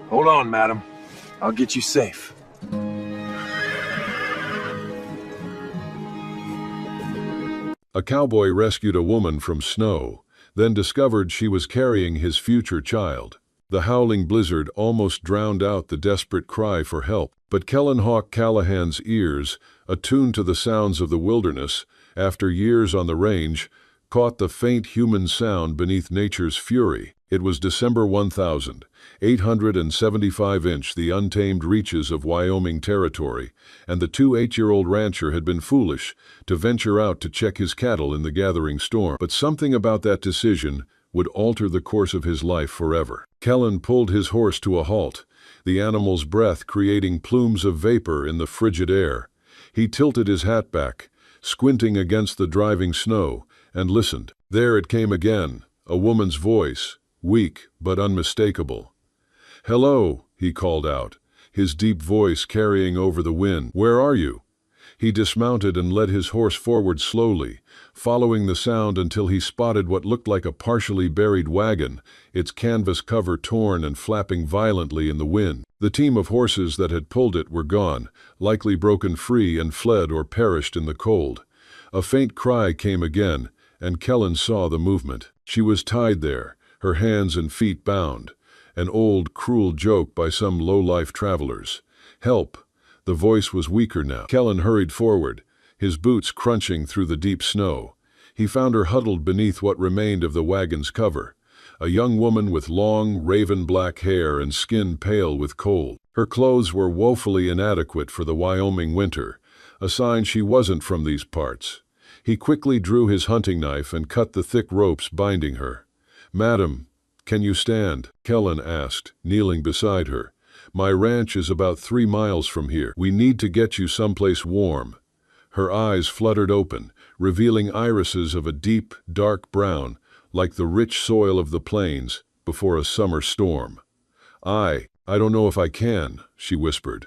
Hold on, madam. I'll get you safe. A cowboy rescued a woman from snow, then discovered she was carrying his future child. The howling blizzard almost drowned out the desperate cry for help, but Kellen Hawk Callahan's ears, attuned to the sounds of the wilderness, after years on the range, caught the faint human sound beneath nature's fury. It was December 1875 the untamed reaches of Wyoming territory, and the 8-year-old rancher had been foolish to venture out to check his cattle in the gathering storm. But something about that decision would alter the course of his life forever. Kellen pulled his horse to a halt, the animal's breath creating plumes of vapor in the frigid air. He tilted his hat back, squinting against the driving snow, and listened. There it came again, a woman's voice, weak but unmistakable. "Hello," he called out, his deep voice carrying over the wind. "Where are you?" He dismounted and led his horse forward slowly, following the sound until he spotted what looked like a partially buried wagon, its canvas cover torn and flapping violently in the wind. The team of horses that had pulled it were gone, likely broken free and fled or perished in the cold. A faint cry came again, and Kellen saw the movement. She was tied there, her hands and feet bound. An old, cruel joke by some low-life travelers. "Help!" The voice was weaker now. Kellen hurried forward, his boots crunching through the deep snow. He found her huddled beneath what remained of the wagon's cover, a young woman with long, raven-black hair and skin pale with cold. Her clothes were woefully inadequate for the Wyoming winter, a sign she wasn't from these parts. He quickly drew his hunting knife and cut the thick ropes binding her. "Madam, can you stand?" Kellen asked, kneeling beside her. "My ranch is about 3 miles from here. We need to get you someplace warm." Her eyes fluttered open, revealing irises of a deep, dark brown, like the rich soil of the plains before a summer storm. I don't know if I can," she whispered.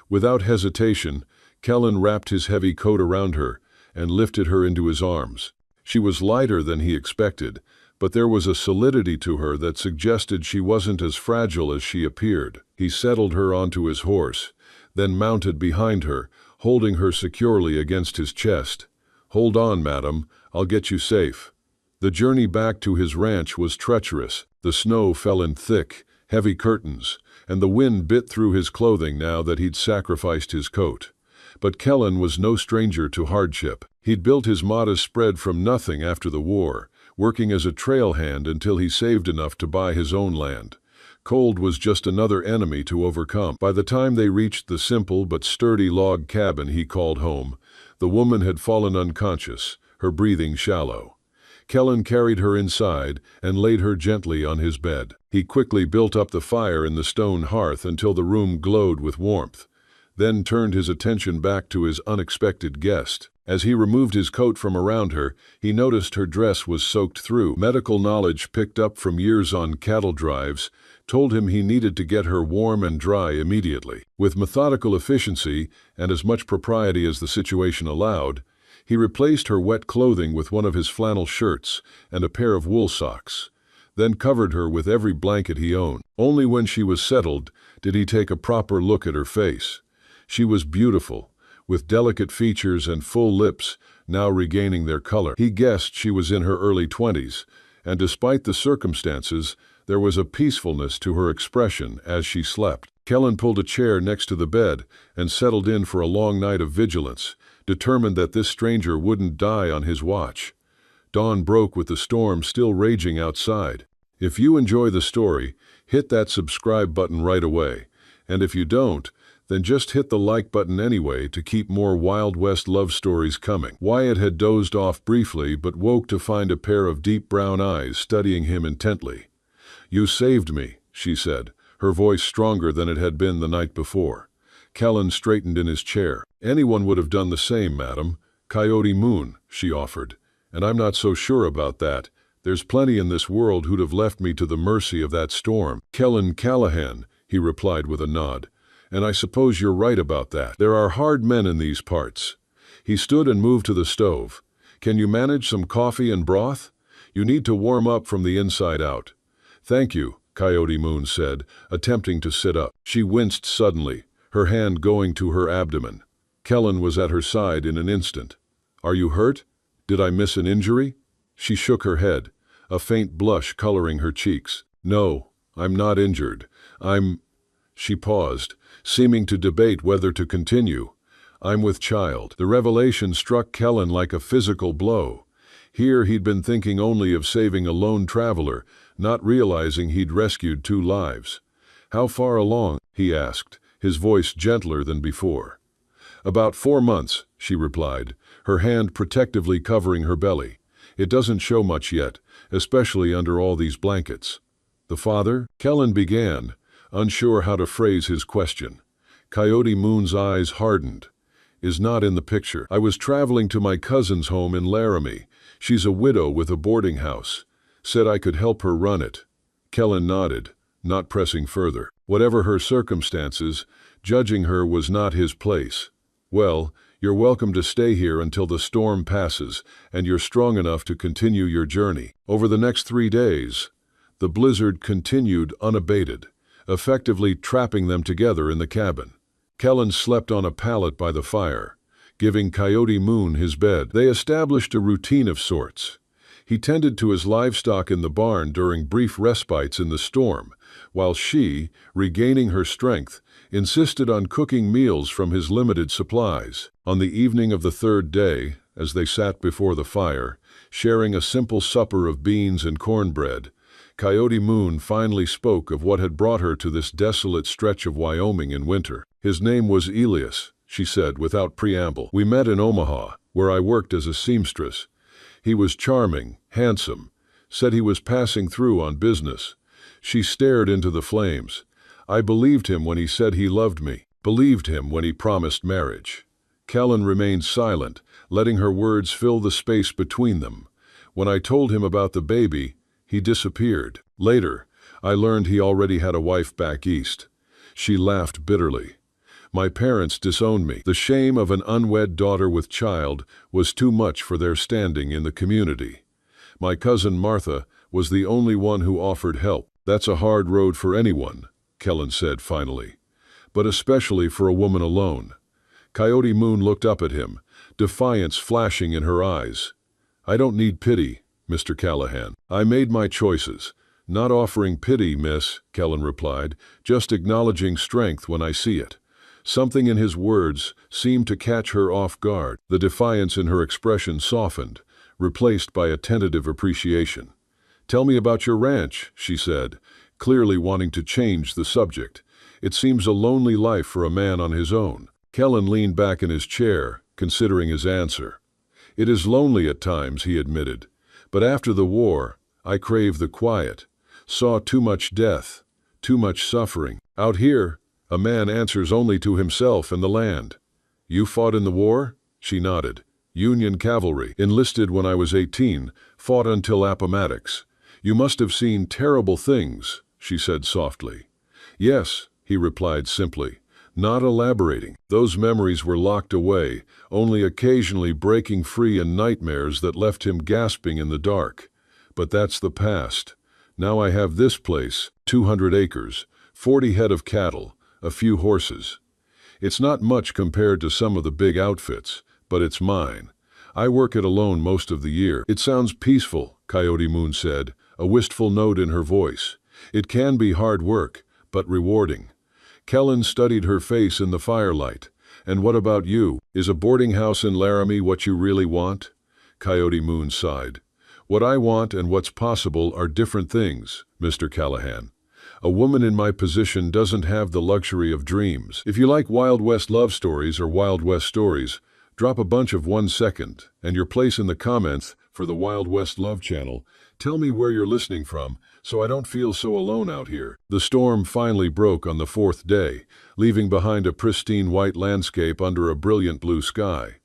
Without hesitation, Kellen wrapped his heavy coat around her and lifted her into his arms. She was lighter than he expected, but there was a solidity to her that suggested she wasn't as fragile as she appeared. He settled her onto his horse, then mounted behind her, holding her securely against his chest. "Hold on, madam, I'll get you safe." The journey back to his ranch was treacherous. The snow fell in thick, heavy curtains, and the wind bit through his clothing now that he'd sacrificed his coat. But Kellen was no stranger to hardship. He'd built his modest spread from nothing after the war, working as a trail hand until he saved enough to buy his own land. Cold was just another enemy to overcome. By the time they reached the simple but sturdy log cabin he called home, the woman had fallen unconscious, her breathing shallow. Kellen carried her inside and laid her gently on his bed. He quickly built up the fire in the stone hearth until the room glowed with warmth, then turned his attention back to his unexpected guest. As he removed his coat from around her, he noticed her dress was soaked through. Medical knowledge picked up from years on cattle drives told him he needed to get her warm and dry immediately. With methodical efficiency and as much propriety as the situation allowed, he replaced her wet clothing with one of his flannel shirts and a pair of wool socks, then covered her with every blanket he owned. Only when she was settled did he take a proper look at her face. She was beautiful, with delicate features and full lips now regaining their color. He guessed she was in her early 20s, and despite the circumstances, there was a peacefulness to her expression as she slept. Kellen pulled a chair next to the bed and settled in for a long night of vigilance, determined that this stranger wouldn't die on his watch. Dawn broke with the storm still raging outside. If you enjoy the story, hit that subscribe button right away, and if you don't, then just hit the like button anyway to keep more Wild West love stories coming. Wyatt had dozed off briefly but woke to find a pair of deep brown eyes studying him intently. "You saved me," she said, her voice stronger than it had been the night before. Kellen straightened in his chair. "Anyone would have done the same, madam. Coyote Moon," she offered. "And I'm not so sure about that. There's plenty in this world who'd have left me to the mercy of that storm." "Kellen Callahan," he replied with a nod. "And I suppose you're right about that. There are hard men in these parts." He stood and moved to the stove. "Can you manage some coffee and broth? You need to warm up from the inside out." "Thank you," Coyote Moon said, attempting to sit up. She winced suddenly, her hand going to her abdomen. Kellen was at her side in an instant. "Are you hurt? Did I miss an injury?" She shook her head, a faint blush coloring her cheeks. "No, I'm not injured. She paused, seeming to debate whether to continue. "I'm with child." The revelation struck Kellen like a physical blow. Here he'd been thinking only of saving a lone traveler, not realizing he'd rescued 2 lives. "How far along?" he asked, his voice gentler than before. "About 4 months," she replied, her hand protectively covering her belly. "It doesn't show much yet, especially under all these blankets." "The father?" Kellen began, unsure how to phrase his question. Coyote Moon's eyes hardened. "Is not in the picture. I was traveling to my cousin's home in Laramie. She's a widow with a boarding house. Said I could help her run it." Kellen nodded, not pressing further. Whatever her circumstances, judging her was not his place. "Well, you're welcome to stay here until the storm passes and you're strong enough to continue your journey." Over the next 3 days, the blizzard continued unabated, effectively trapping them together in the cabin. Kellen slept on a pallet by the fire, giving Coyote Moon his bed. They established a routine of sorts. He tended to his livestock in the barn during brief respites in the storm, while she, regaining her strength, insisted on cooking meals from his limited supplies. On the evening of the 3rd day, as they sat before the fire, sharing a simple supper of beans and cornbread, Coyote Moon finally spoke of what had brought her to this desolate stretch of Wyoming in winter. "His name was Elias," she said without preamble. "We met in Omaha, where I worked as a seamstress. He was charming, handsome, said he was passing through on business." She stared into the flames. "I believed him when he said he loved me, believed him when he promised marriage." Kellen remained silent, letting her words fill the space between them. "When I told him about the baby, he disappeared. Later, I learned he already had a wife back east." She laughed bitterly. "My parents disowned me. The shame of an unwed daughter with child was too much for their standing in the community. My cousin Martha was the only one who offered help." "That's a hard road for anyone," Kellen said finally, "but especially for a woman alone." Coyote Moon looked up at him, defiance flashing in her eyes. "I don't need pity, Mr. Callahan. I made my choices." "Not offering pity, miss," Kellen replied, "just acknowledging strength when I see it." Something in his words seemed to catch her off guard. The defiance in her expression softened, replaced by a tentative appreciation. "Tell me about your ranch," she said, clearly wanting to change the subject. "It seems a lonely life for a man on his own." Kellen leaned back in his chair, considering his answer. "It is lonely at times," he admitted, "but after the war, I crave the quiet. Saw too much death, too much suffering. Out here, a man answers only to himself and the land." "You fought in the war?" She nodded. "Union cavalry. Enlisted when I was 18, fought until Appomattox." "You must have seen terrible things," she said softly. "Yes," he replied simply, not elaborating. "Those memories were locked away, only occasionally breaking free in nightmares that left him gasping in the dark. But that's the past. Now I have this place, 200 acres, 40 head of cattle, a few horses. It's not much compared to some of the big outfits, but it's mine. I work it alone most of the year." "It sounds peaceful," Coyote Moon said, a wistful note in her voice. "It can be hard work, but rewarding." Kellen studied her face in the firelight. "And what about you? Is a boarding house in Laramie what you really want?" Coyote Moon sighed. "What I want and what's possible are different things, Mr. Callahan. A woman in my position doesn't have the luxury of dreams. If you like Wild West love stories or Wild West stories, drop a bunch of 1 second and your place in the comments for the Wild West Love channel. Tell me where you're listening from, so I don't feel so alone out here." The storm finally broke on the 4th day, leaving behind a pristine white landscape under a brilliant blue sky.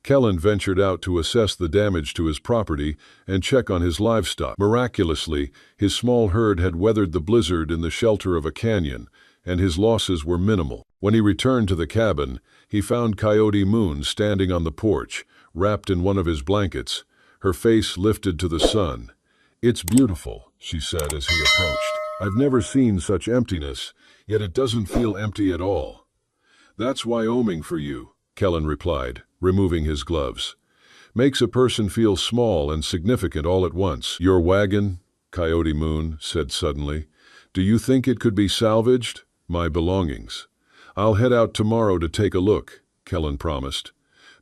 Kellen ventured out to assess the damage to his property and check on his livestock. Miraculously, his small herd had weathered the blizzard in the shelter of a canyon, and his losses were minimal. When he returned to the cabin, he found Coyote Moon standing on the porch, wrapped in one of his blankets, her face lifted to the sun. "It's beautiful," she said as he approached. I've never seen such emptiness, yet it doesn't feel empty at all. That's Wyoming for you, Kellen replied, removing his gloves. Makes a person feel small and significant all at once. Your wagon, Coyote Moon said suddenly. Do you think it could be salvaged? My belongings. I'll head out tomorrow to take a look, Kellen promised.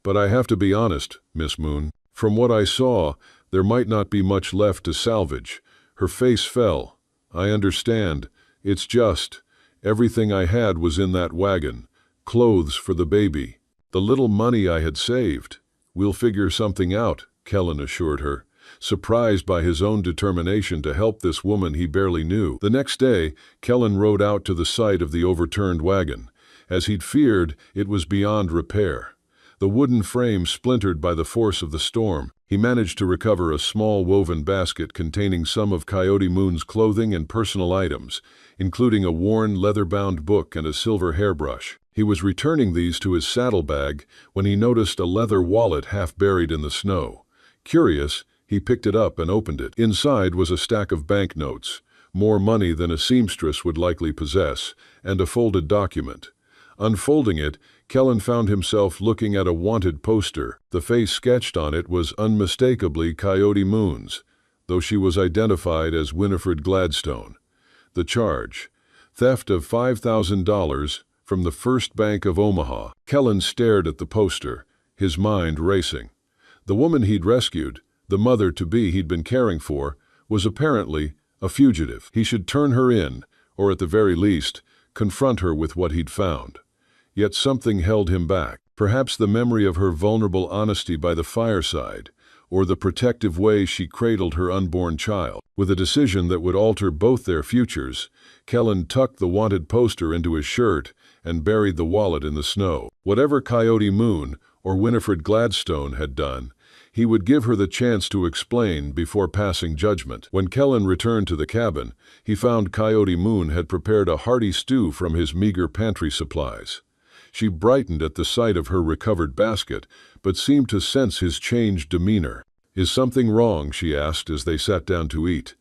But I have to be honest, Miss Moon. From what I saw, there might not be much left to salvage. Her face fell. I understand. It's just, everything I had was in that wagon. Clothes for the baby. The little money I had saved. We'll figure something out, Kellen assured her, surprised by his own determination to help this woman he barely knew. The next day, Kellen rode out to the site of the overturned wagon. As he'd feared, it was beyond repair. The wooden frame splintered by the force of the storm. He managed to recover a small woven basket containing some of Coyote Moon's clothing and personal items, including a worn leather-bound book and a silver hairbrush. He was returning these to his saddlebag when he noticed a leather wallet half buried in the snow. Curious, he picked it up and opened it. Inside was a stack of banknotes, more money than a seamstress would likely possess, and a folded document. Unfolding it, Kellen found himself looking at a wanted poster. The face sketched on it was unmistakably Coyote Moon's, though she was identified as Winifred Gladstone. The charge: theft of $5,000 from the First Bank of Omaha. Kellen stared at the poster, his mind racing. The woman he'd rescued, the mother-to-be he'd been caring for, was apparently a fugitive. He should turn her in, or at the very least, confront her with what he'd found. Yet something held him back. Perhaps the memory of her vulnerable honesty by the fireside, or the protective way she cradled her unborn child. With a decision that would alter both their futures, Kellen tucked the wanted poster into his shirt and buried the wallet in the snow. Whatever Coyote Moon or Winifred Gladstone had done, he would give her the chance to explain before passing judgment. When Kellen returned to the cabin, he found Coyote Moon had prepared a hearty stew from his meager pantry supplies. She brightened at the sight of her recovered basket, but seemed to sense his changed demeanor. Is something wrong? She asked as they sat down to eat.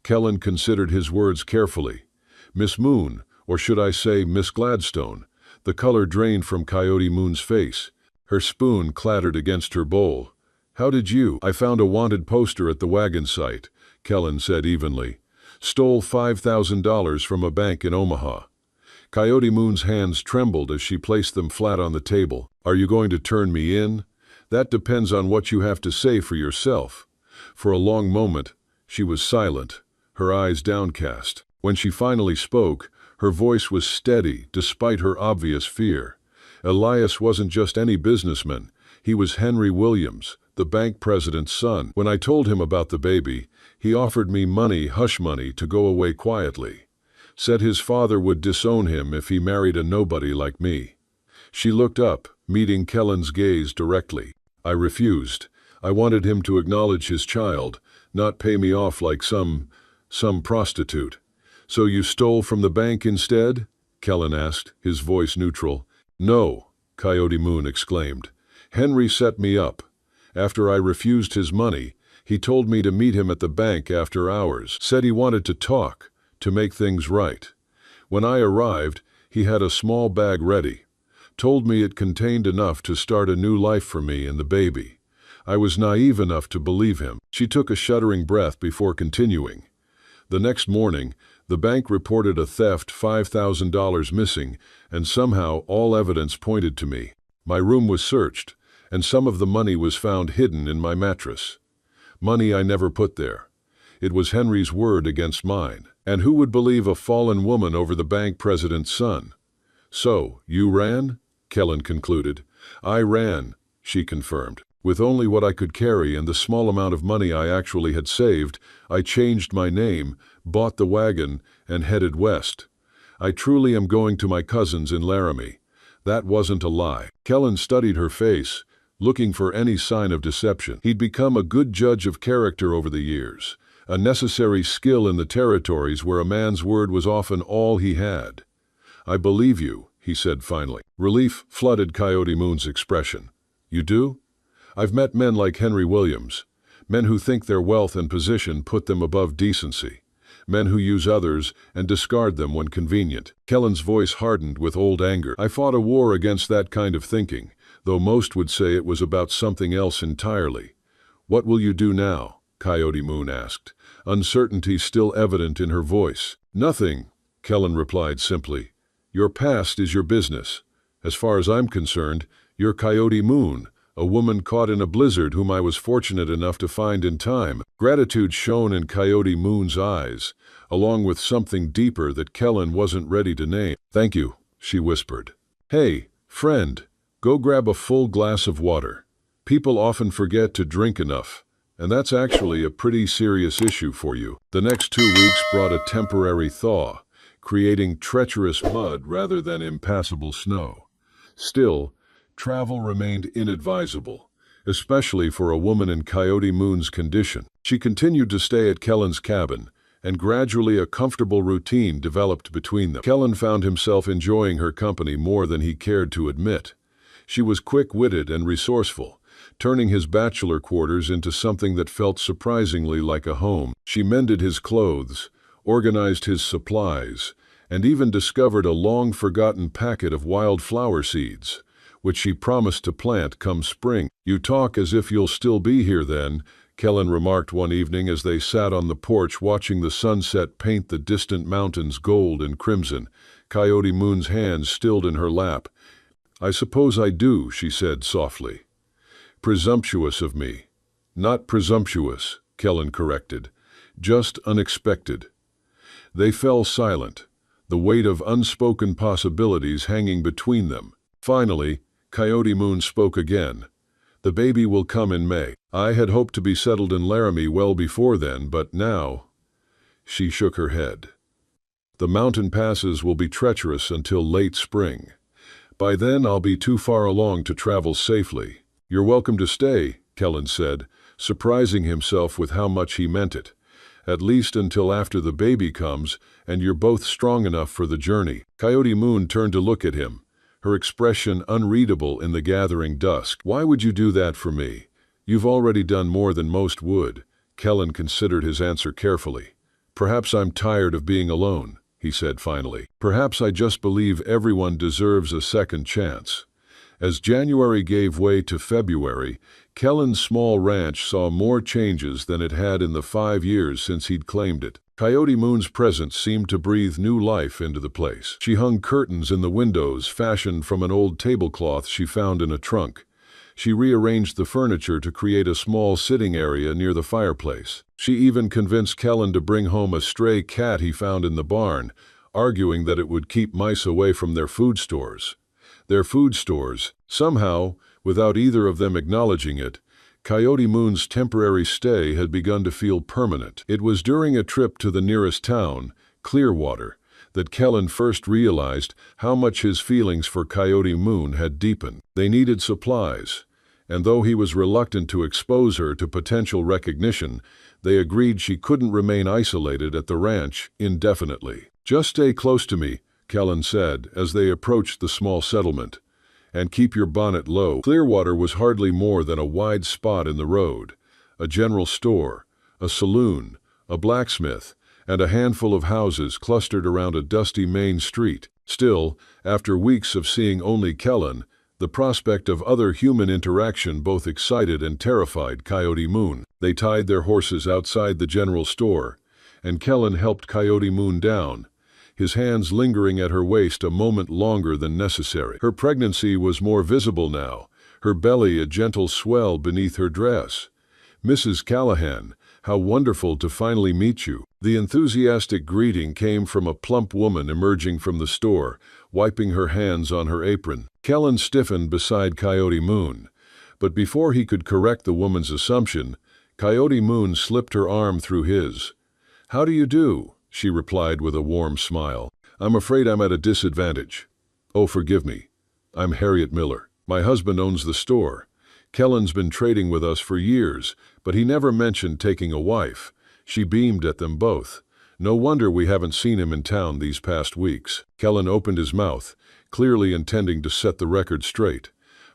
Kellen considered his words carefully. Miss Moon, or should I say Miss Gladstone? The color drained from Coyote Moon's face. Her spoon clattered against her bowl. How did you? I found a wanted poster at the wagon site, Kellen said evenly. Stole $5,000 from a bank in Omaha. Coyote Moon's hands trembled as she placed them flat on the table. Are you going to turn me in? That depends on what you have to say for yourself. For a long moment, she was silent, her eyes downcast. When she finally spoke, her voice was steady despite her obvious fear. Elias wasn't just any businessman. He was Henry Williams, the bank president's son. When I told him about the baby, he offered me money, hush money, to go away quietly. Said his father would disown him if he married a nobody like me. She looked up, meeting Kellen's gaze directly. I refused. I wanted him to acknowledge his child, not pay me off like some prostitute. So you stole from the bank instead? Kellen asked, his voice neutral. No, Coyote Moon exclaimed. Henry set me up. After I refused his money, he told me to meet him at the bank after hours. Said he wanted to talk, to make things right. When I arrived, he had a small bag ready. Told me it contained enough to start a new life for me and the baby. I was naive enough to believe him. She took a shuddering breath before continuing. The next morning, the bank reported a theft, $5,000 missing, and somehow all evidence pointed to me. My room was searched, and some of the money was found hidden in my mattress. Money I never put there. It was Henry's word against mine. And who would believe a fallen woman over the bank president's son? So, you ran? Kellen concluded. I ran, she confirmed. With only what I could carry and the small amount of money I actually had saved, I changed my name, bought the wagon, and headed west. I truly am going to my cousin's in Laramie. That wasn't a lie. Kellen studied her face, looking for any sign of deception. He'd become a good judge of character over the years, a necessary skill in the territories where a man's word was often all he had. I believe you, he said finally. Relief flooded Coyote Moon's expression. You do? I've met men like Henry Williams, men who think their wealth and position put them above decency, men who use others and discard them when convenient. Kellen's voice hardened with old anger. I fought a war against that kind of thinking, though most would say it was about something else entirely. What will you do now? Coyote Moon asked, uncertainty still evident in her voice. Nothing, Kellen replied simply. Your past is your business. As far as I'm concerned, you're Coyote Moon, a woman caught in a blizzard whom I was fortunate enough to find in time. Gratitude shone in Coyote Moon's eyes, along with something deeper that Kellen wasn't ready to name. Thank you, she whispered. Hey, friend, go grab a full glass of water. People often forget to drink enough, and that's actually a pretty serious issue for you. The next 2 weeks brought a temporary thaw, creating treacherous mud rather than impassable snow. Still, travel remained inadvisable, especially for a woman in Coyote Moon's condition. She continued to stay at Kellen's cabin, and gradually a comfortable routine developed between them. Kellen found himself enjoying her company more than he cared to admit. She was quick-witted and resourceful, turning his bachelor quarters into something that felt surprisingly like a home. She mended his clothes, organized his supplies, and even discovered a long-forgotten packet of wildflower seeds, which she promised to plant come spring. You talk as if you'll still be here then, Kellen remarked one evening as they sat on the porch watching the sunset paint the distant mountains gold and crimson, Coyote Moon's hands stilled in her lap. I suppose I do, she said softly. Presumptuous of me. Not presumptuous, Kellen corrected. Just unexpected. They fell silent, the weight of unspoken possibilities hanging between them. Finally, Coyote Moon spoke again. The baby will come in May. I had hoped to be settled in Laramie well before then, but now... She shook her head. The mountain passes will be treacherous until late spring. By then I'll be too far along to travel safely. You're welcome to stay, Kellen said, surprising himself with how much he meant it. At least until after the baby comes and you're both strong enough for the journey. Coyote Moon turned to look at him, her expression unreadable in the gathering dusk. Why would you do that for me? You've already done more than most would. Kellen considered his answer carefully. Perhaps I'm tired of being alone, he said finally. Perhaps I just believe everyone deserves a second chance. As January gave way to February, Kellen's small ranch saw more changes than it had in the 5 years since he'd claimed it. Coyote Moon's presence seemed to breathe new life into the place. She hung curtains in the windows fashioned from an old tablecloth she found in a trunk. She rearranged the furniture to create a small sitting area near the fireplace. She even convinced Kellen to bring home a stray cat he found in the barn, arguing that it would keep mice away from their food stores. Somehow, without either of them acknowledging it, Coyote Moon's temporary stay had begun to feel permanent. It was during a trip to the nearest town, Clearwater, that Kellen first realized how much his feelings for Coyote Moon had deepened. They needed supplies, and though he was reluctant to expose her to potential recognition, they agreed she couldn't remain isolated at the ranch indefinitely. Just stay close to me, Kellen said as they approached the small settlement. And keep your bonnet low. Clearwater was hardly more than a wide spot in the road. A general store, a saloon, a blacksmith, and a handful of houses clustered around a dusty main street. Still, after weeks of seeing only Kellen, the prospect of other human interaction both excited and terrified Coyote Moon. They tied their horses outside the general store, and Kellen helped Coyote Moon down, his hands lingering at her waist a moment longer than necessary. Her pregnancy was more visible now, her belly a gentle swell beneath her dress. Mrs. Callahan, how wonderful to finally meet you. The enthusiastic greeting came from a plump woman emerging from the store, wiping her hands on her apron. Kellen stiffened beside Coyote Moon, but before he could correct the woman's assumption, Coyote Moon slipped her arm through his. How do you do? She replied with a warm smile. I'm afraid I'm at a disadvantage. Oh, forgive me. I'm Harriet Miller. My husband owns the store. Kellen's been trading with us for years, but he never mentioned taking a wife. She beamed at them both. No wonder we haven't seen him in town these past weeks. Kellen opened his mouth, clearly intending to set the record straight.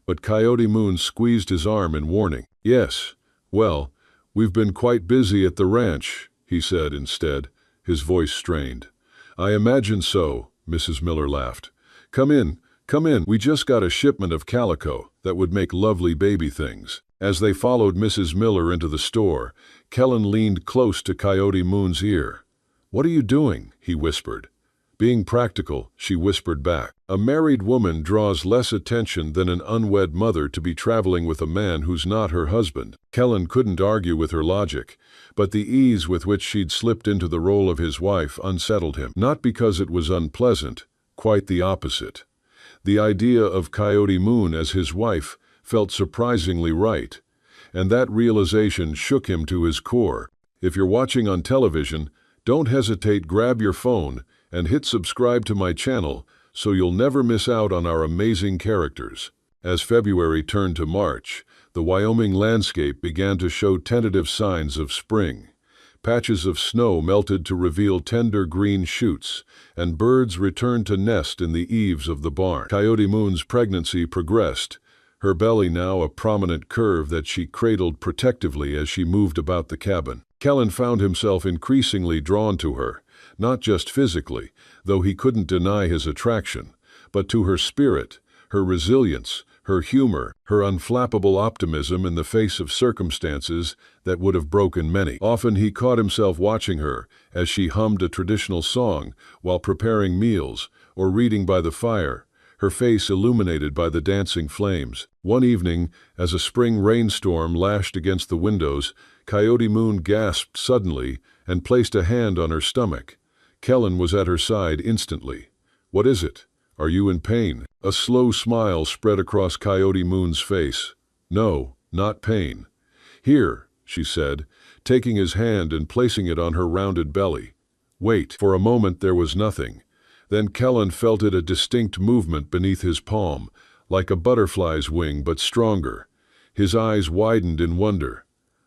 But Coyote Moon squeezed his arm in warning. Yes, well, we've been quite busy at the ranch, he said instead. his voice strained. "I imagine so," Mrs. Miller laughed. Come in, come in. We just got a shipment of calico that would make lovely baby things." As they followed Mrs. Miller into the store, Kellen leaned close to Coyote Moon's ear. "What are you doing?" he whispered. "Being practical," she whispered back. "A married woman draws less attention than an unwed mother to be traveling with a man who's not her husband." Kellen couldn't argue with her logic, but the ease with which she'd slipped into the role of his wife unsettled him. Not because it was unpleasant, quite the opposite. The idea of Coyote Moon as his wife felt surprisingly right, and that realization shook him to his core. If you're watching on television, don't hesitate, grab your phone and hit subscribe to my channel so you'll never miss out on our amazing characters. As February turned to March, the Wyoming landscape began to show tentative signs of spring. Patches of snow melted to reveal tender green shoots, and birds returned to nest in the eaves of the barn. Coyote Moon's pregnancy progressed, her belly now a prominent curve that she cradled protectively as she moved about the cabin. Kellen found himself increasingly drawn to her, not just physically, though he couldn't deny his attraction, but to her spirit, her resilience, her humor, her unflappable optimism in the face of circumstances that would have broken many. Often he caught himself watching her as she hummed a traditional song while preparing meals or reading by the fire, her face illuminated by the dancing flames. One evening, as a spring rainstorm lashed against the windows, Coyote Moon gasped suddenly and placed a hand on her stomach. Kellen was at her side instantly. "What is it? Are you in pain?" A slow smile spread across Coyote Moon's face. "No, not pain." "Here," she said, taking his hand and placing it on her rounded belly. "Wait." For a moment there was nothing. Then Kellen felt a distinct movement beneath his palm, like a butterfly's wing but stronger. His eyes widened in wonder.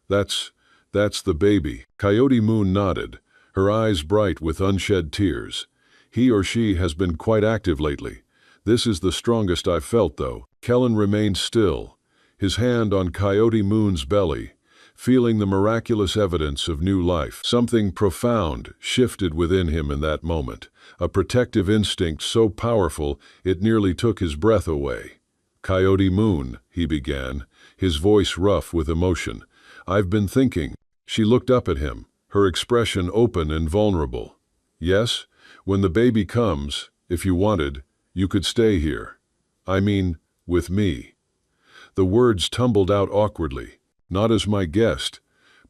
That's the baby." Coyote Moon nodded, her eyes bright with unshed tears. "He or she has been quite active lately. This is the strongest I've felt, though." Kellen remained still, his hand on Coyote Moon's belly, feeling the miraculous evidence of new life. Something profound shifted within him in that moment, a protective instinct so powerful it nearly took his breath away. "Coyote Moon," he began, his voice rough with emotion, "I've been thinking." She looked up at him, her expression open and vulnerable. "Yes, when the baby comes, if you wanted, you could stay here. I mean, with me." The words tumbled out awkwardly. "Not as my guest,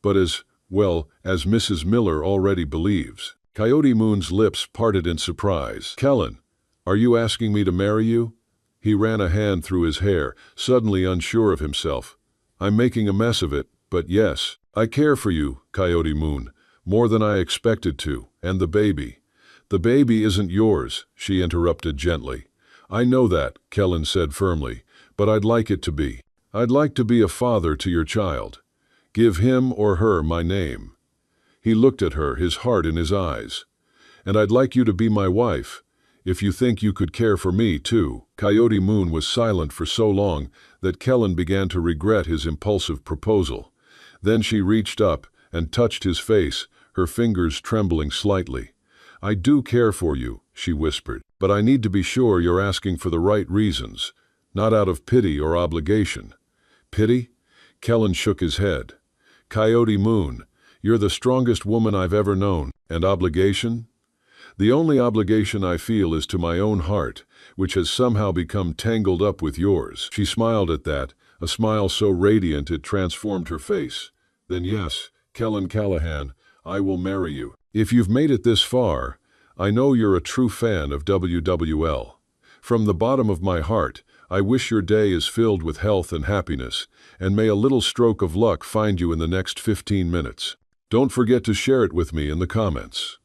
but as Mrs. Miller already believes." Coyote Moon's lips parted in surprise. "Kellen, are you asking me to marry you?" He ran a hand through his hair, suddenly unsure of himself. "I'm making a mess of it, but yes. I care for you, Coyote Moon, more than I expected to, and the baby." "The baby isn't yours," she interrupted gently. "I know that," Kellen said firmly, "but I'd like it to be. I'd like to be a father to your child. Give him or her my name." He looked at her, his heart in his eyes. "And I'd like you to be my wife, if you think you could care for me, too." Coyote Moon was silent for so long that Kellen began to regret his impulsive proposal. Then she reached up and touched his face, her fingers trembling slightly. "I do care for you," she whispered, "but I need to be sure you're asking for the right reasons, not out of pity or obligation." "Pity?" Kellen shook his head. "Coyote Moon, you're the strongest woman I've ever known. And obligation? The only obligation I feel is to my own heart, which has somehow become tangled up with yours." She smiled at that, a smile so radiant it transformed her face. "Then yes, Kellen Callahan, I will marry you. If you've made it this far, I know you're a true fan of WWL. From the bottom of my heart, I wish your day is filled with health and happiness, and may a little stroke of luck find you in the next 15 minutes. Don't forget to share it with me in the comments."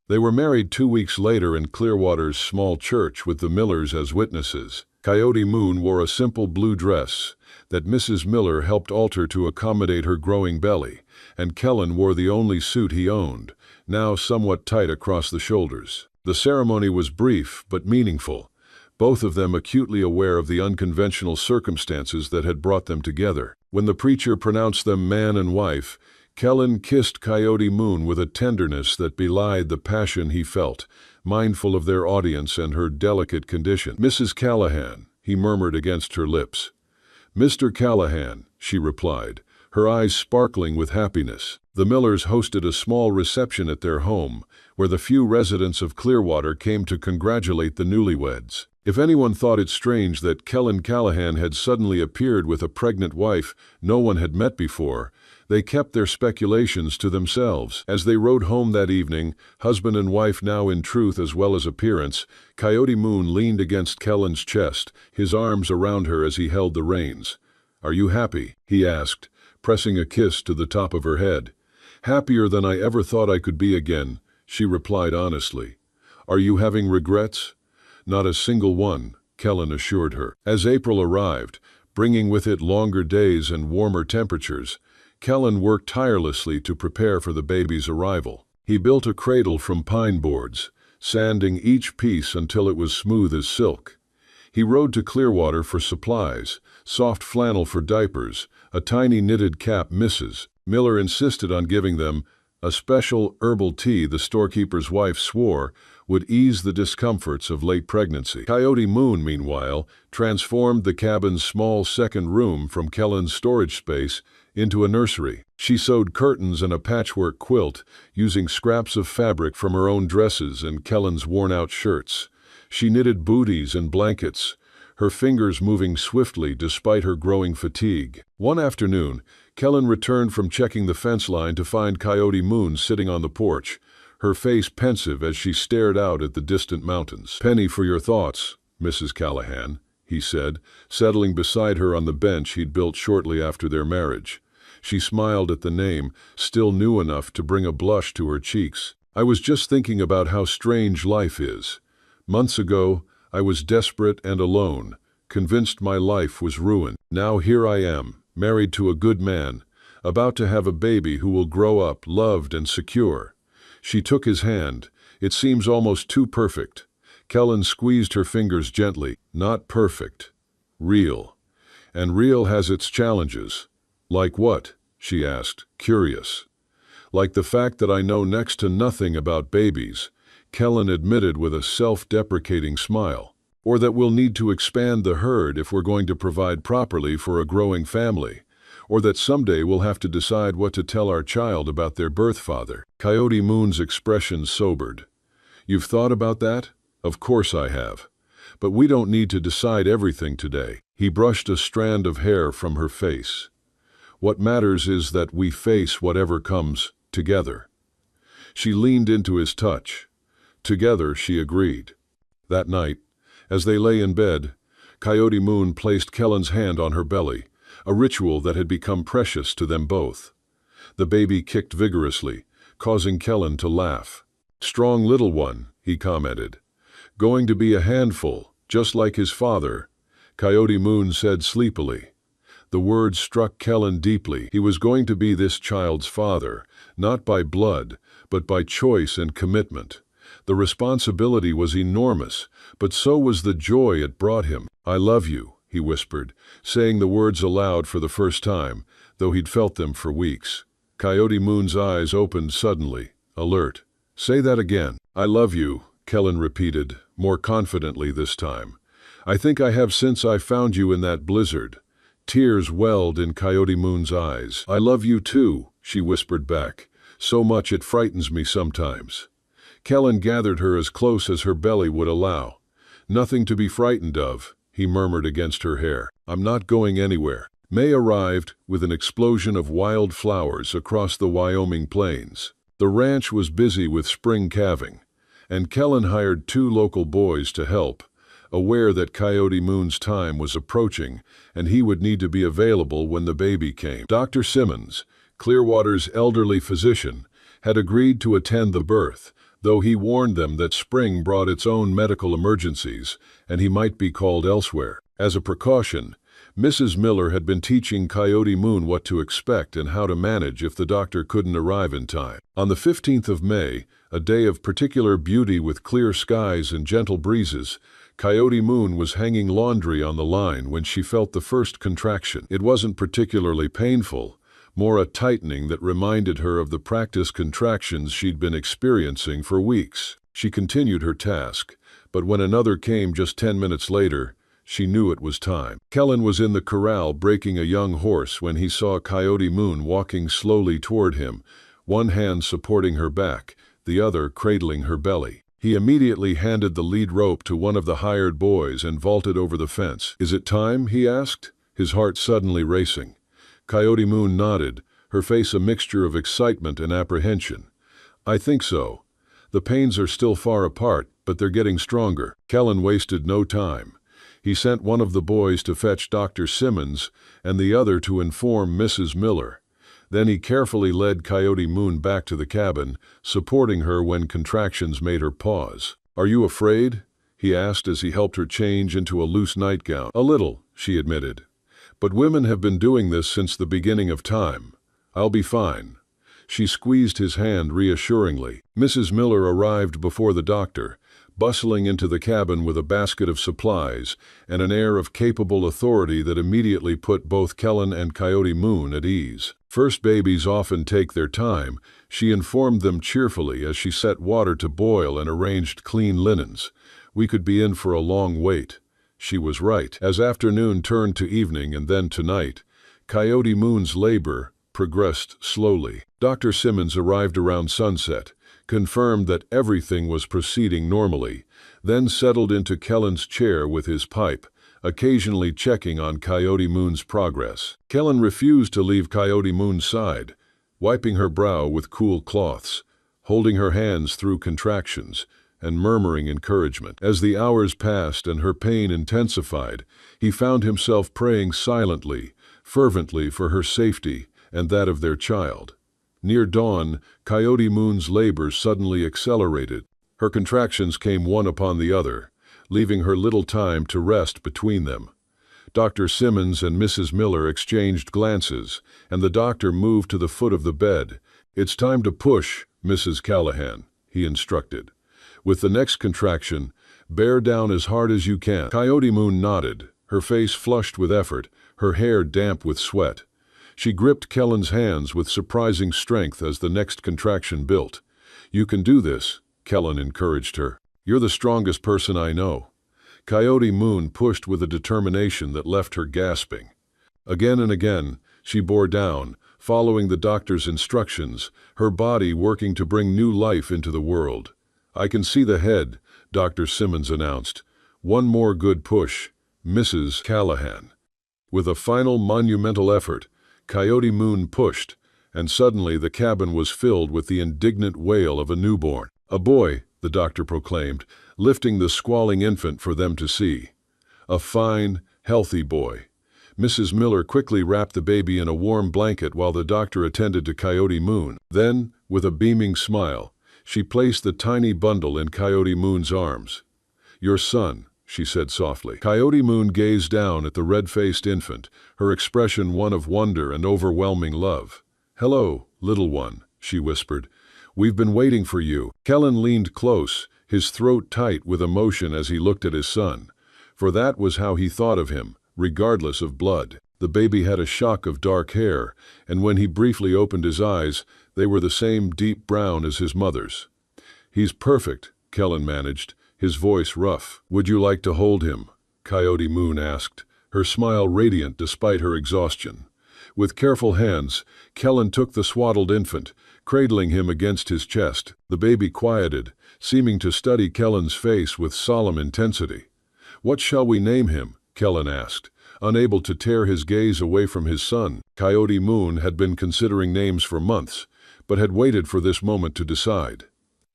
They were married 2 weeks later in Clearwater's small church with the Millers as witnesses. Coyote Moon wore a simple blue dress that Mrs. Miller helped alter to accommodate her growing belly, and Kellen wore the only suit he owned, now somewhat tight across the shoulders. The ceremony was brief but meaningful, both of them acutely aware of the unconventional circumstances that had brought them together. When the preacher pronounced them man and wife, Kellen kissed Coyote Moon with a tenderness that belied the passion he felt, mindful of their audience and her delicate condition. "Mrs. Callahan," he murmured against her lips. "Mr. Callahan," she replied, her eyes sparkling with happiness. The Millers hosted a small reception at their home, where the few residents of Clearwater came to congratulate the newlyweds. If anyone thought it strange that Kellen Callahan had suddenly appeared with a pregnant wife no one had met before, they kept their speculations to themselves. As they rode home that evening, husband and wife now in truth as well as appearance, Coyote Moon leaned against Kellen's chest, his arms around her as he held the reins. "Are you happy?" he asked, pressing a kiss to the top of her head. "Happier than I ever thought I could be again," she replied honestly. "Are you having regrets?" "Not a single one," Kellen assured her. As April arrived, bringing with it longer days and warmer temperatures, Kellen worked tirelessly to prepare for the baby's arrival. He built a cradle from pine boards, sanding each piece until it was smooth as silk. He rode to Clearwater for supplies, soft flannel for diapers, a tiny knitted cap Mrs. Miller insisted on giving them, a special herbal tea the storekeeper's wife swore would ease the discomforts of late pregnancy. Coyote Moon, meanwhile, transformed the cabin's small second room from Kellen's storage space into a nursery. She sewed curtains and a patchwork quilt, using scraps of fabric from her own dresses and Kellen's worn-out shirts. She knitted booties and blankets, her fingers moving swiftly despite her growing fatigue. One afternoon, Kellen returned from checking the fence line to find Coyote Moon sitting on the porch, her face pensive as she stared out at the distant mountains. "Penny for your thoughts, Mrs. Callahan," he said, settling beside her on the bench he'd built shortly after their marriage. She smiled at the name, still new enough to bring a blush to her cheeks. "I was just thinking about how strange life is. Months ago, I was desperate and alone, convinced my life was ruined. Now here I am, married to a good man, about to have a baby who will grow up loved and secure." She took his hand. "It seems almost too perfect." Kellen squeezed her fingers gently. "Not perfect. Real. And real has its challenges." "Like what?" she asked, curious. "Like the fact that I know next to nothing about babies," Kellen admitted with a self-deprecating smile. "Or that we'll need to expand the herd if we're going to provide properly for a growing family. Or that someday we'll have to decide what to tell our child about their birth father." Coyote Moon's expression sobered. "You've thought about that? Of course I have. But we don't need to decide everything today." He brushed a strand of hair from her face. "What matters is that we face whatever comes, together." She leaned into his touch. "Together," she agreed. That night, as they lay in bed, Coyote Moon placed Kellen's hand on her belly, a ritual that had become precious to them both. The baby kicked vigorously, causing Kellen to laugh. "Strong little one," he commented. "Going to be a handful, just like his father," Coyote Moon said sleepily. The words struck Kellen deeply. He was going to be this child's father, not by blood, but by choice and commitment. The responsibility was enormous, but so was the joy it brought him. "I love you," he whispered, saying the words aloud for the first time, though he'd felt them for weeks. Coyote Moon's eyes opened suddenly, alert. "Say that again." "I love you," Kellen repeated, more confidently this time. "I think I have since I found you in that blizzard." Tears welled in Coyote Moon's eyes. "I love you too," she whispered back. "So much it frightens me sometimes." Kellen gathered her as close as her belly would allow. "Nothing to be frightened of," he murmured against her hair. "I'm not going anywhere." May arrived with an explosion of wild flowers across the Wyoming plains. The ranch was busy with spring calving, and Kellen hired 2 local boys to help, aware that Coyote Moon's time was approaching and he would need to be available when the baby came. Dr. Simmons, Clearwater's elderly physician, had agreed to attend the birth, though he warned them that spring brought its own medical emergencies and he might be called elsewhere. As a precaution, Mrs. Miller had been teaching Coyote Moon what to expect and how to manage if the doctor couldn't arrive in time. On the 15th of May, a day of particular beauty with clear skies and gentle breezes, Coyote Moon was hanging laundry on the line when she felt the first contraction. It wasn't particularly painful, more a tightening that reminded her of the practice contractions she'd been experiencing for weeks. She continued her task, but when another came just 10 minutes later, she knew it was time. Kellen was in the corral breaking a young horse when he saw Coyote Moon walking slowly toward him, one hand supporting her back, the other cradling her belly. He immediately handed the lead rope to one of the hired boys and vaulted over the fence. "Is it time?" he asked, his heart suddenly racing. Coyote Moon nodded, her face a mixture of excitement and apprehension. "I think so. The pains are still far apart, but they're getting stronger." Kellen wasted no time. He sent one of the boys to fetch Dr. Simmons and the other to inform Mrs. Miller. Then he carefully led Coyote Moon back to the cabin, supporting her when contractions made her pause. "Are you afraid?" he asked as he helped her change into a loose nightgown. "A little," she admitted. "But women have been doing this since the beginning of time. I'll be fine." She squeezed his hand reassuringly. Mrs. Miller arrived before the doctor, bustling into the cabin with a basket of supplies and an air of capable authority that immediately put both Kellen and Coyote Moon at ease. "First babies often take their time," she informed them cheerfully as she set water to boil and arranged clean linens. "We could be in for a long wait." She was right. As afternoon turned to evening and then to night, Coyote Moon's labor progressed slowly. Dr. Simmons arrived around sunset, confirmed that everything was proceeding normally, then settled into Kellen's chair with his pipe, occasionally checking on Coyote Moon's progress. Kellen refused to leave Coyote Moon's side, wiping her brow with cool cloths, holding her hands through contractions, and murmuring encouragement. As the hours passed and her pain intensified, he found himself praying silently, fervently for her safety and that of their child. Near dawn, Coyote Moon's labor suddenly accelerated. Her contractions came one upon the other, leaving her little time to rest between them. Dr. Simmons and Mrs. Miller exchanged glances, and the doctor moved to the foot of the bed. "It's time to push, Mrs. Callahan," he instructed. "With the next contraction, bear down as hard as you can." Coyote Moon nodded, her face flushed with effort, her hair damp with sweat. She gripped Kellen's hands with surprising strength as the next contraction built. "You can do this," Kellen encouraged her. "You're the strongest person I know." Coyote Moon pushed with a determination that left her gasping. Again and again, she bore down, following the doctor's instructions, her body working to bring new life into the world. "I can see the head," Dr. Simmons announced. "One more good push, Mrs. Callahan." With a final monumental effort, Coyote Moon pushed, and suddenly the cabin was filled with the indignant wail of a newborn. "A boy," the doctor proclaimed, lifting the squalling infant for them to see. "A fine, healthy boy." Mrs. Miller quickly wrapped the baby in a warm blanket while the doctor attended to Coyote Moon. Then, with a beaming smile, she placed the tiny bundle in Coyote Moon's arms. "Your son," she said softly. Coyote Moon gazed down at the red-faced infant, her expression one of wonder and overwhelming love. "Hello, little one," she whispered. "We've been waiting for you." Kellen leaned close, his throat tight with emotion as he looked at his son. For that was how he thought of him, regardless of blood. The baby had a shock of dark hair, and when he briefly opened his eyes, they were the same deep brown as his mother's. "He's perfect," Kellen managed, his voice rough. "Would you like to hold him?" Coyote Moon asked, her smile radiant despite her exhaustion. With careful hands, Kellen took the swaddled infant, cradling him against his chest. The baby quieted, seeming to study Kellen's face with solemn intensity. "What shall we name him?" Kellen asked, unable to tear his gaze away from his son. Coyote Moon had been considering names for months, but had waited for this moment to decide.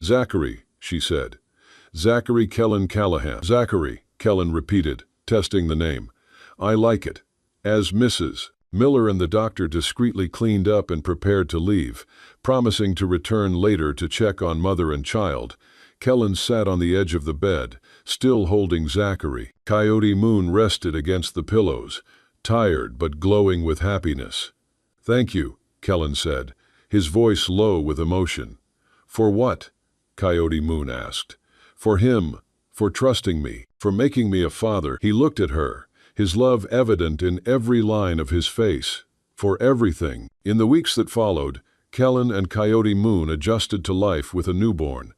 "Zachary," she said. "Zachary Kellen Callahan." "Zachary," Kellen repeated, testing the name. "I like it." As Mrs. Miller and the doctor discreetly cleaned up and prepared to leave, promising to return later to check on mother and child, Kellen sat on the edge of the bed, still holding Zachary. Coyote Moon rested against the pillows, tired but glowing with happiness. "Thank you," Kellen said, his voice low with emotion. "For what?" Coyote Moon asked. "For him, for trusting me, for making me a father." He looked at her, his love evident in every line of his face. For everything. In the weeks that followed, Kellen and Coyote Moon adjusted to life with a newborn.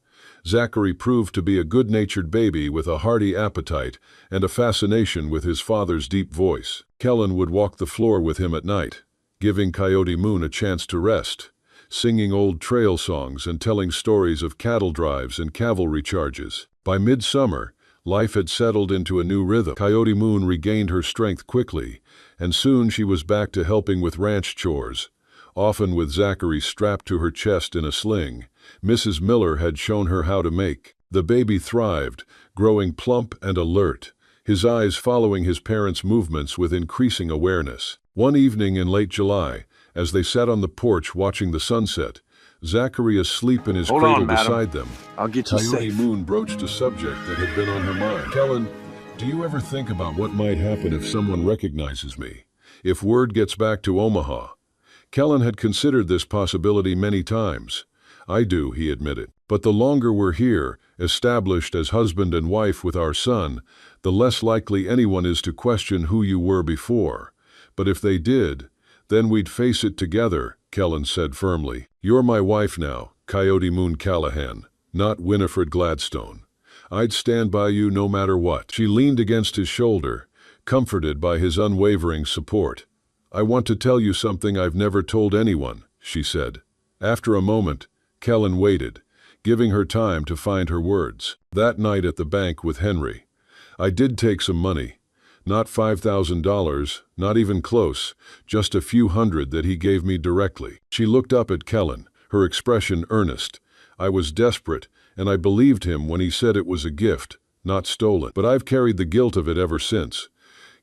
Zachary proved to be a good-natured baby with a hearty appetite and a fascination with his father's deep voice. Kellen would walk the floor with him at night, giving Coyote Moon a chance to rest, singing old trail songs and telling stories of cattle drives and cavalry charges. By midsummer, life had settled into a new rhythm. Coyote Moon regained her strength quickly, and soon she was back to helping with ranch chores, often with Zachary strapped to her chest in a sling. Mrs. Miller had shown her how to make. The baby thrived, growing plump and alert, his eyes following his parents' movements with increasing awareness. One evening in late July, as they sat on the porch watching the sunset, Zachary asleep in his Hold cradle on, madam. beside them, I'll get you Coyote safe. Moon broached a subject that had been on her mind. Kellen, do you ever think about what might happen if someone recognizes me? If word gets back to Omaha? Kellen had considered this possibility many times. I do, he admitted. But the longer we're here, established as husband and wife with our son, the less likely anyone is to question who you were before. But if they did, then we'd face it together, Kellen said firmly. You're my wife now, Coyote Moon Callahan, not Winifred Gladstone. I'd stand by you no matter what. She leaned against his shoulder, comforted by his unwavering support. I want to tell you something I've never told anyone, she said. After a moment, Kellen waited, giving her time to find her words. That night at the bank with Henry, I did take some money. Not $5,000, not even close, just a few hundred that he gave me directly. She looked up at Kellen, her expression earnest. I was desperate, and I believed him when he said it was a gift, not stolen. But I've carried the guilt of it ever since.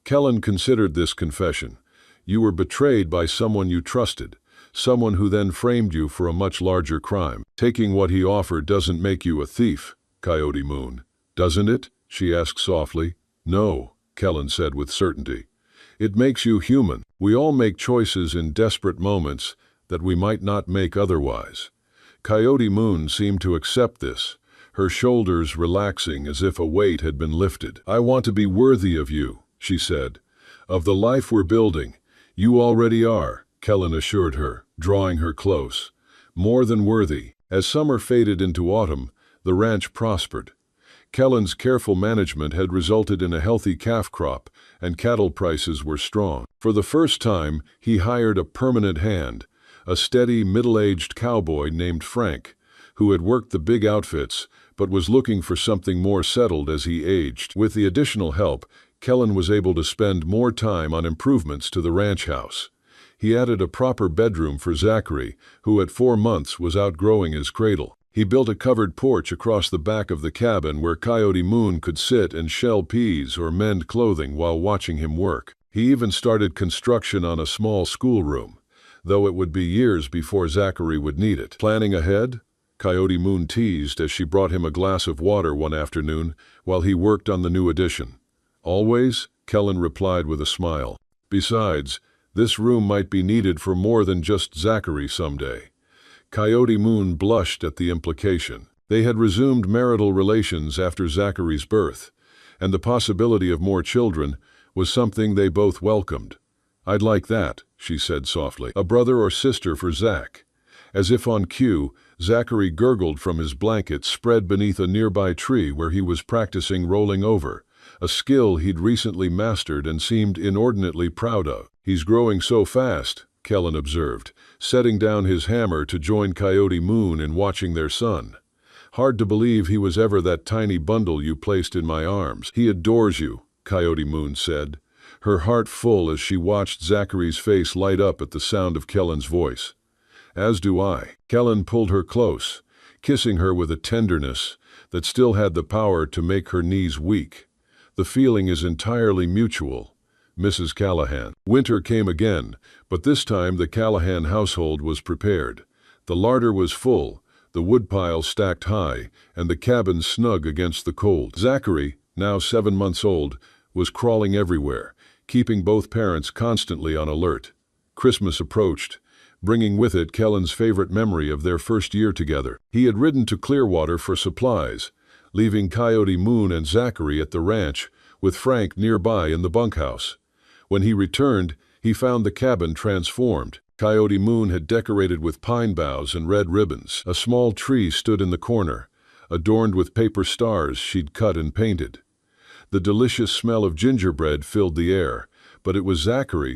Kellen considered this confession. You were betrayed by someone you trusted, someone who then framed you for a much larger crime. Taking what he offered doesn't make you a thief, Coyote Moon, doesn't it? She asked softly. No, Kellen said with certainty. It makes you human. We all make choices in desperate moments that we might not make otherwise. Coyote Moon seemed to accept this, her shoulders relaxing as if a weight had been lifted. I want to be worthy of you, she said. Of the life we're building. You already are, Kellen assured her, drawing her close. More than worthy. As summer faded into autumn, the ranch prospered. Kellen's careful management had resulted in a healthy calf crop, and cattle prices were strong. For the first time, he hired a permanent hand, a steady, middle-aged cowboy named Frank, who had worked the big outfits, but was looking for something more settled as he aged. With the additional help, Kellen was able to spend more time on improvements to the ranch house. He added a proper bedroom for Zachary, who at 4 months was outgrowing his cradle. He built a covered porch across the back of the cabin where Coyote Moon could sit and shell peas or mend clothing while watching him work. He even started construction on a small schoolroom, though it would be years before Zachary would need it. Planning ahead? Coyote Moon teased as she brought him a glass of water one afternoon while he worked on the new addition. Always, Kellen replied with a smile. Besides, this room might be needed for more than just Zachary someday. Coyote Moon blushed at the implication. They had resumed marital relations after Zachary's birth, and the possibility of more children was something they both welcomed. I'd like that, she said softly. A brother or sister for Zach. As if on cue, Zachary gurgled from his blanket spread beneath a nearby tree where he was practicing rolling over, a skill he'd recently mastered and seemed inordinately proud of. He's growing so fast, Kellen observed, setting down his hammer to join Coyote Moon in watching their son. Hard to believe he was ever that tiny bundle you placed in my arms. He adores you, Coyote Moon said, her heart full as she watched Zachary's face light up at the sound of Kellen's voice. As do I. Kellen pulled her close, kissing her with a tenderness that still had the power to make her knees weak. The feeling is entirely mutual, Mrs. Callahan. Winter came again, but this time the Callahan household was prepared. The larder was full, the woodpile stacked high, and the cabin snug against the cold. Zachary, now 7 months old, was crawling everywhere, keeping both parents constantly on alert. Christmas approached, bringing with it Kellen's favorite memory of their first year together. He had ridden to Clearwater for supplies, leaving Coyote Moon and Zachary at the ranch, with Frank nearby in the bunkhouse. When he returned, He found the cabin transformed. Coyote Moon had decorated with pine boughs and red ribbons. A small tree stood in the corner, adorned with paper stars she'd cut and painted. The delicious smell of gingerbread filled the air, but it was Zachary